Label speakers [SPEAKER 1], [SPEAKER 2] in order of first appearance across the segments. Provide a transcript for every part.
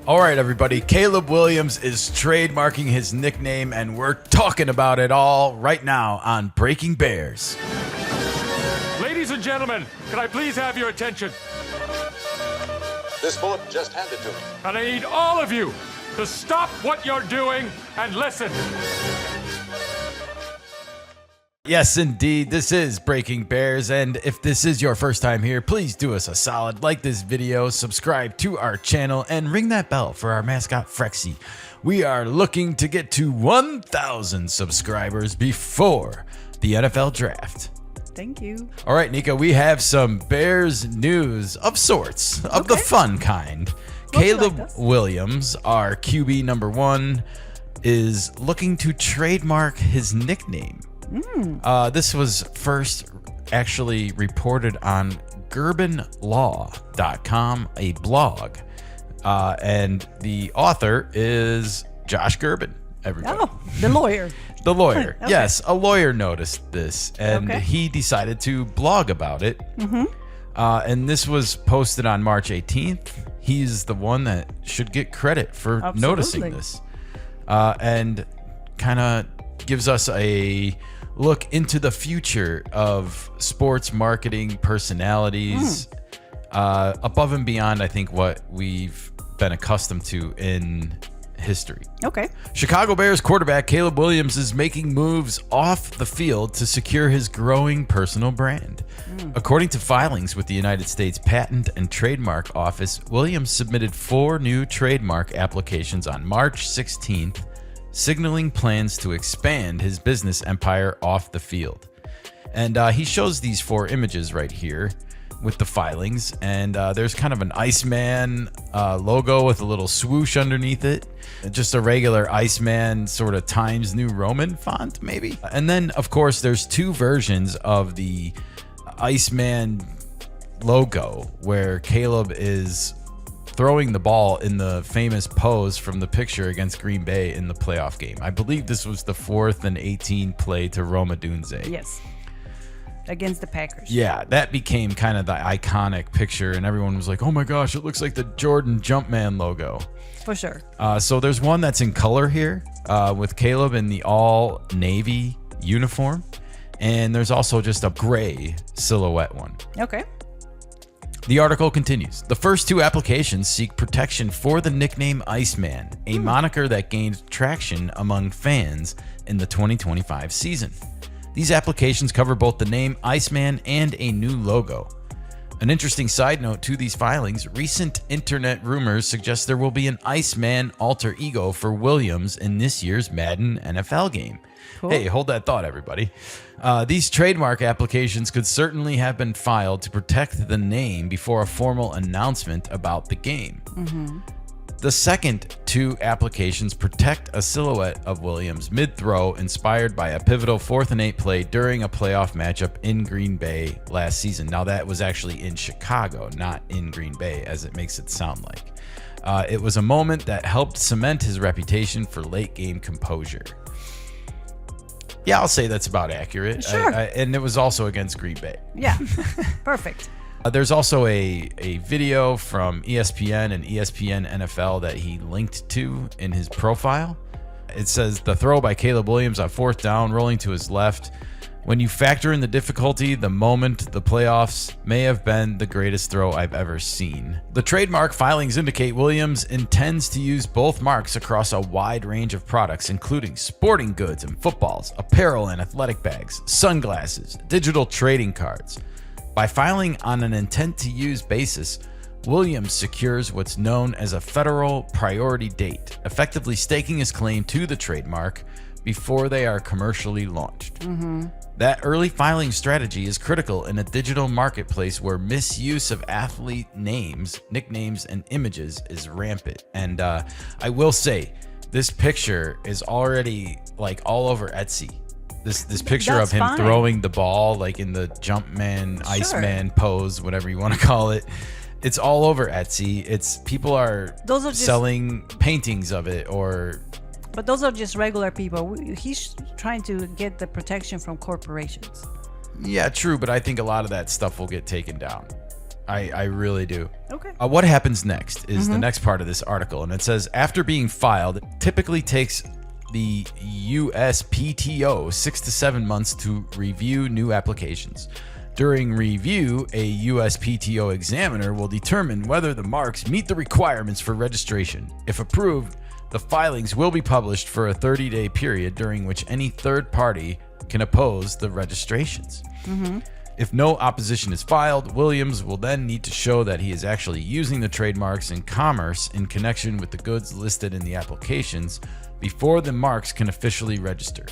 [SPEAKER 1] All right, everybody. Caleb Williams is trademarking his nickname, and we're talking about it all right now on Breaking Bears.
[SPEAKER 2] Ladies and gentlemen, can I please have your attention?
[SPEAKER 3] This bullet just handed to me.
[SPEAKER 2] And I need all of you to stop what you're doing and listen.
[SPEAKER 1] Yes, indeed. This is Breaking Bears, and if this is your first time here, please do us a solid. Like this video, subscribe to our channel, and ring that bell for our mascot, Frexy. We are looking to get to 1,000 subscribers before the NFL draft.
[SPEAKER 4] Thank you.
[SPEAKER 1] All right, Nika, we have some Bears news of sorts, of the fun kind. Caleb Williams, our QB number 1, is looking to trademark his nickname. This was first actually reported on GurbinLaw.com, a blog. And the author is Josh Gurbin, everybody.
[SPEAKER 4] Oh, the lawyer.
[SPEAKER 1] The lawyer.
[SPEAKER 4] Okay.
[SPEAKER 1] Yes, a lawyer noticed this, and he decided to blog about it. And this was posted on March 18th. He's the one that should get credit for noticing this. And kind of gives us a look into the future of sports marketing personalities, above and beyond, I think, what we've been accustomed to in history.
[SPEAKER 4] Okay.
[SPEAKER 1] Chicago Bears quarterback Caleb Williams is making moves off the field to secure his growing personal brand. According to filings with the United States Patent and Trademark Office, Williams submitted 4 new trademark applications on March 16th, signaling plans to expand his business empire off the field. And he shows these 4 images right here with the filings, and there's kind of an Iceman logo with a little swoosh underneath it, just a regular Iceman sort of Times New Roman font maybe. And then of course there's 2 versions of the Iceman logo where Caleb is throwing the ball in the famous pose from the picture against Green Bay in the playoff game. I believe this was the 4th and 18 play to Roma Dunze.
[SPEAKER 4] Yes. Against the Packers.
[SPEAKER 1] Yeah, that became kind of the iconic picture, and everyone was like, oh my gosh, it looks like the Jordan Jumpman logo.
[SPEAKER 4] For sure.
[SPEAKER 1] So there's one that's in color here with Caleb in the all navy uniform, and there's also just a gray silhouette one.
[SPEAKER 4] Okay.
[SPEAKER 1] The article continues. The first 2 applications seek protection for the nickname Iceman, a moniker that gained traction among fans in the 2025 season. These applications cover both the name Iceman and a new logo. An interesting side note to these filings, recent internet rumors suggest there will be an Iceman alter ego for Williams in this year's Madden NFL game. Cool. Hey, hold that thought, everybody. These trademark applications could certainly have been filed to protect the name before a formal announcement about the game. The second 2 applications protect a silhouette of Williams mid-throw inspired by a pivotal 4th and 8 play during a playoff matchup in Green Bay last season. Now, that was actually in Chicago, not in Green Bay, as it makes it sound like. It was a moment that helped cement his reputation for late-game composure. Yeah, I'll say that's about accurate.
[SPEAKER 4] Sure.
[SPEAKER 1] And it was also against Green Bay.
[SPEAKER 4] Yeah. Perfect.
[SPEAKER 1] There's also a video from ESPN and ESPN NFL that he linked to in his profile. It says, the throw by Caleb Williams on 4th down, rolling to his left. When you factor in the difficulty, the moment, the playoffs may have been the greatest throw I've ever seen. The trademark filings indicate Williams intends to use both marks across a wide range of products, including sporting goods and footballs, apparel and athletic bags, sunglasses, digital trading cards. By filing on an intent-to-use basis, Williams secures what's known as a federal priority date, effectively staking his claim to the trademark before they are commercially launched. That early filing strategy is critical in a digital marketplace where misuse of athlete names, nicknames, and images is rampant. And I will say, this picture is already like all over Etsy. This picture of him throwing the ball like in the Jumpman, Iceman pose, whatever you want to call it. It's all over Etsy. People are selling paintings of it
[SPEAKER 4] But those are just regular people. He's trying to get the protection from corporations.
[SPEAKER 1] Yeah, true, but I think a lot of that stuff will get taken down. I really do.
[SPEAKER 4] Okay.
[SPEAKER 1] What happens next is the next part of this article, and it says, after being filed, it typically takes the USPTO 6 to 7 months to review new applications. During review, a USPTO examiner will determine whether the marks meet the requirements for registration. If approved, the filings will be published for a 30-day period during which any third party can oppose the registrations. If no opposition is filed, Williams will then need to show that he is actually using the trademarks in commerce in connection with the goods listed in the applications before the marks can officially register.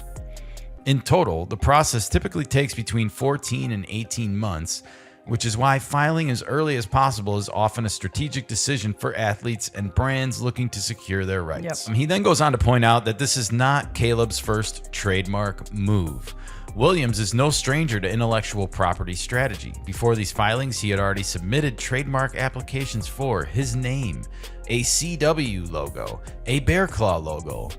[SPEAKER 1] In total, the process typically takes between 14 and 18 months, which is why filing as early as possible is often a strategic decision for athletes and brands looking to secure their rights. He then goes on to point out that this is not Caleb's first trademark move. Williams is no stranger to intellectual property strategy. Before these filings, he had already submitted trademark applications for his name, a CW logo, a bear claw logo,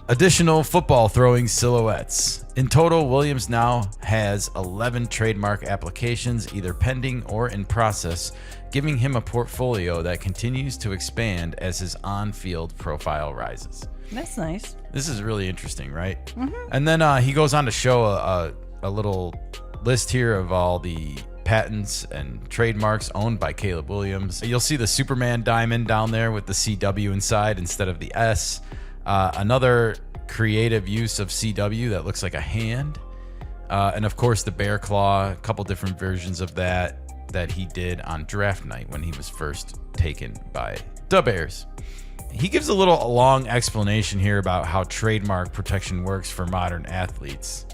[SPEAKER 1] additional football throwing silhouettes. In total, Williams now has 11 trademark applications either pending or in process, giving him a portfolio that continues to expand as his on-field profile rises.
[SPEAKER 4] That's nice.
[SPEAKER 1] This is really interesting, right? And then he goes on to show a little list here of all the patents and trademarks owned by Caleb Williams. You'll see the Superman diamond down there with the CW inside instead of the S. Another creative use of CW that looks like a hand. And of course the bear claw, a couple different versions of that he did on draft night when he was first taken by the Bears. He gives a little long explanation here about how trademark protection works for modern athletes,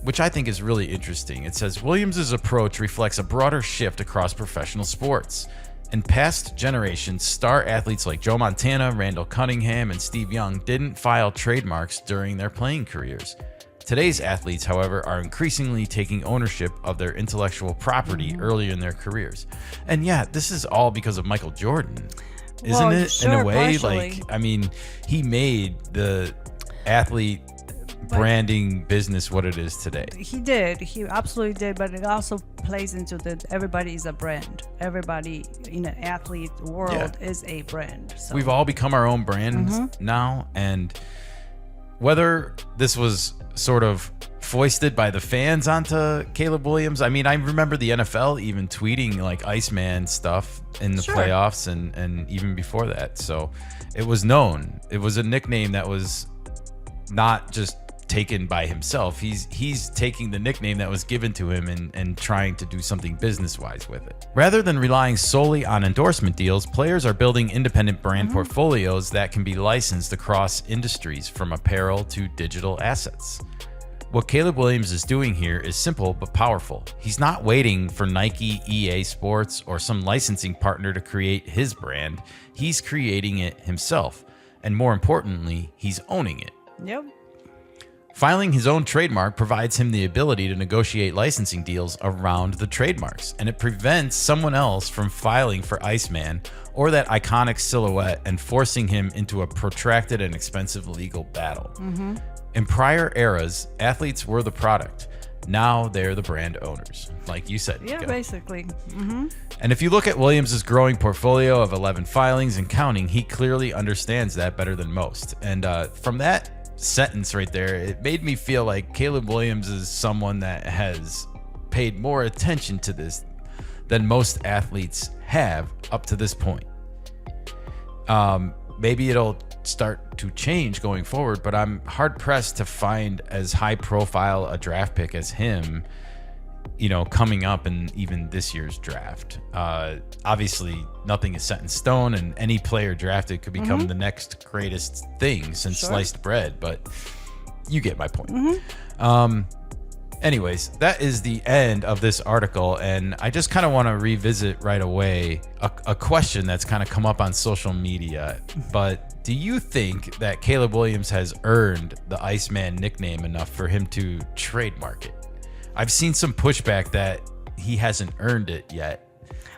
[SPEAKER 1] which I think is really interesting. It says, Williams's approach reflects a broader shift across professional sports. In past generations, star athletes like Joe Montana, Randall Cunningham, and Steve Young didn't file trademarks during their playing careers. Today's athletes, however, are increasingly taking ownership of their intellectual property earlier in their careers. And yeah, this is all because of Michael Jordan. Isn't it?
[SPEAKER 4] Sure,
[SPEAKER 1] in a way,
[SPEAKER 4] partially.
[SPEAKER 1] like, I mean, he made the athlete branding business what it is today.
[SPEAKER 4] He did. He absolutely did. But it also plays into that everybody is a brand. Everybody in an athlete world is a brand. So.
[SPEAKER 1] We've all become our own brand now. And whether this was sort of foisted by the fans onto Caleb Williams. I mean, I remember the NFL even tweeting like Iceman stuff in the playoffs and even before that. So it was known. It was a nickname that was not just taken by himself. He's taking the nickname that was given to him and trying to do something business-wise with it. Rather than relying solely on endorsement deals, players are building independent brand portfolios that can be licensed across industries from apparel to digital assets. What Caleb Williams is doing here is simple but powerful. He's not waiting for Nike, EA Sports, or some licensing partner to create his brand. He's creating it himself. And more importantly, he's owning it.
[SPEAKER 4] Yep.
[SPEAKER 1] Filing his own trademark provides him the ability to negotiate licensing deals around the trademarks, and it prevents someone else from filing for Iceman or that iconic silhouette and forcing him into a protracted and expensive legal battle. In prior eras, athletes were the product. Now they're the brand owners, like you said.
[SPEAKER 4] Yeah,
[SPEAKER 1] Mika.
[SPEAKER 4] basically.
[SPEAKER 1] And if you look at Williams' growing portfolio of 11 filings and counting, he clearly understands that better than most. And from that sentence right there, it made me feel like Caleb Williams is someone that has paid more attention to this than most athletes have up to this point. Maybe it'll start to change going forward, but I'm hard pressed to find as high profile a draft pick as him, you know, coming up in even this year's draft. Obviously nothing is set in stone, and any player drafted could become the next greatest thing since sliced bread, but you get my point. Anyways, that is the end of this article, and I just kind of want to revisit right away a question that's kind of come up on social media. But do you think that Caleb Williams has earned the Iceman nickname enough for him to trademark it? I've seen some pushback that he hasn't earned it yet.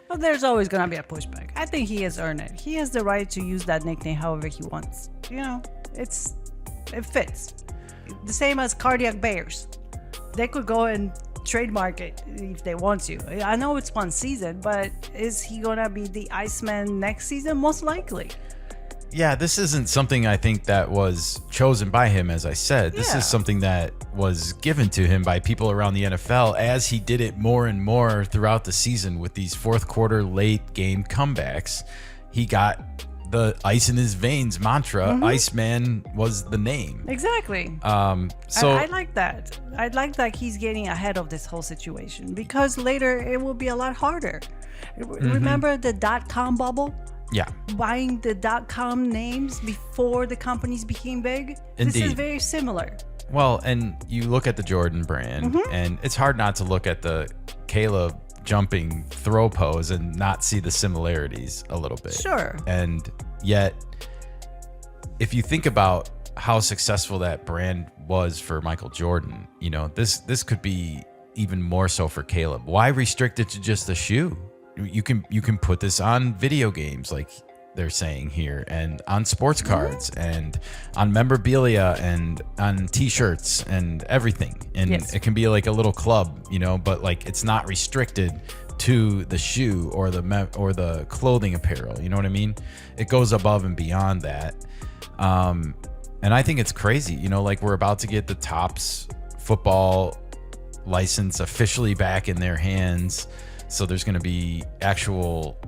[SPEAKER 4] Well, there's always going to be a pushback. I think he has earned it. He has the right to use that nickname however he wants. You know, it fits. The same as Cardiac Bears. They could go and trademark it if they want to. I know it's one season, but is he gonna be the Iceman next season? Most likely.
[SPEAKER 1] Yeah, this isn't something I think that was chosen by him, as I said. This
[SPEAKER 4] Yeah.
[SPEAKER 1] is something that was given to him by people around the NFL as he did it more and more throughout the season with these fourth quarter late game comebacks. He got the ice in his veins mantra. Iceman was the name.
[SPEAKER 4] Exactly.
[SPEAKER 1] So
[SPEAKER 4] I like that. I like that he's getting ahead of this whole situation because later it will be a lot harder. Remember the .com bubble?
[SPEAKER 1] yeah,
[SPEAKER 4] Buying the .com names before the companies became big? This is
[SPEAKER 1] Indeed.
[SPEAKER 4] very similar.
[SPEAKER 1] well, and you look at the Jordan brand, and it's hard not to look at the Caleb jumping throw pose and not see the similarities a little bit.
[SPEAKER 4] Sure.
[SPEAKER 1] And yet, if you think about how successful that brand was for Michael Jordan, you know, this could be even more so for Caleb. Why restrict it to just the shoe? You can put this on video games, like they're saying here, and on sports cards, and on memorabilia, and on T-shirts, and everything. And
[SPEAKER 4] Yes.
[SPEAKER 1] it can be like a little club, you know, but like it's not restricted to the shoe or the clothing apparel. You know what I mean? It goes above and beyond that. And I think it's crazy. You know, like we're about to get the Topps football license officially back in their hands. So there's going to be actual,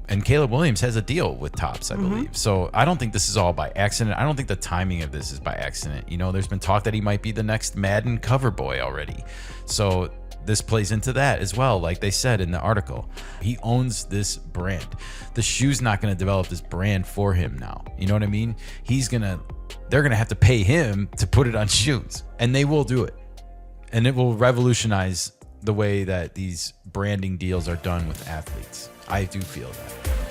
[SPEAKER 1] and Caleb Williams has a deal with Topps, I believe. So I don't think this is all by accident. I don't think the timing of this is by accident. You know, there's been talk that he might be the next Madden cover boy already. So this plays into that as well. Like they said in the article, he owns this brand. The shoe's not going to develop this brand for him now. You know what I mean? They're going to have to pay him to put it on shoes, and they will do it. And it will revolutionize the way that these branding deals are done with athletes. I do feel that.